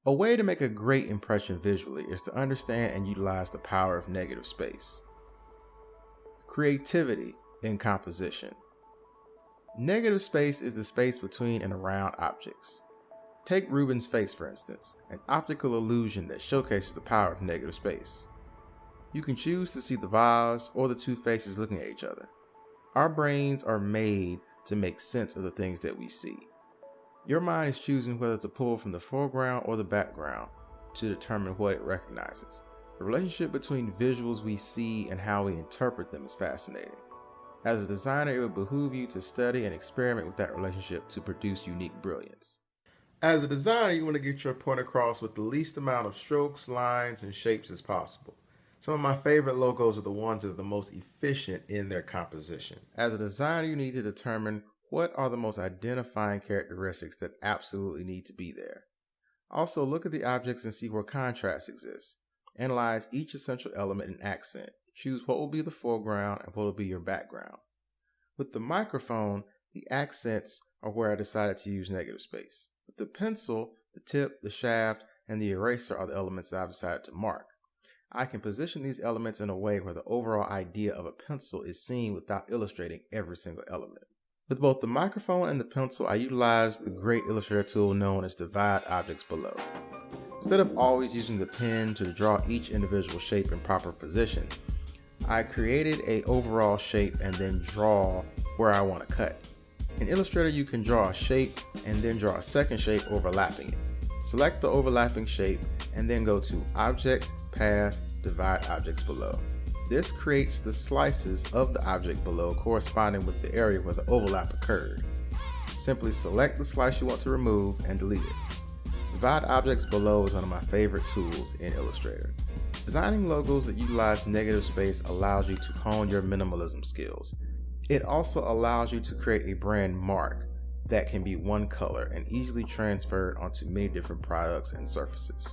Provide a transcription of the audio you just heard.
A way to make a great impression visually is to understand and utilize the power of negative space. Creativity in composition. Negative space is the space between and around objects. Take Rubens' face, for instance, an optical illusion that showcases the power of negative space. You can choose to see the vase or the two faces looking at each other. Our brains are made to make sense of the things that we see. Your mind is choosing whether to pull from the foreground or the background to determine what it recognizes. The relationship between visuals we see and how we interpret them is fascinating. As a designer, it would behoove you to study and experiment with that relationship to produce unique brilliance. As a designer, you want to get your point across with the least amount of strokes, lines, and shapes as possible. Some of my favorite logos are the ones that are the most efficient in their composition. As a designer, you need to determine what are the most identifying characteristics that absolutely need to be there. Also, look at the objects and see where contrast exists. Analyze each essential element and accent. Choose what will be the foreground and what will be your background. With the microphone, the accents are where I decided to use negative space. With the pencil, the tip, the shaft, and the eraser are the elements that I've decided to mark. I can position these elements in a way where the overall idea of a pencil is seen without illustrating every single element. With both the microphone and the pencil, I utilized the great Illustrator tool known as Divide Objects Below. Instead of always using the pen to draw each individual shape in proper position, I created an overall shape and then draw where I want to cut. In Illustrator, you can draw a shape and then draw a second shape overlapping it. Select the overlapping shape and then go to Object, Path, Divide Objects Below. This creates the slices of the object below corresponding with the area where the overlap occurred. Simply select the slice you want to remove and delete it. Divide Objects Below is one of my favorite tools in Illustrator. Designing logos that utilize negative space allows you to hone your minimalism skills. It also allows you to create a brand mark that can be one color and easily transferred onto many different products and surfaces.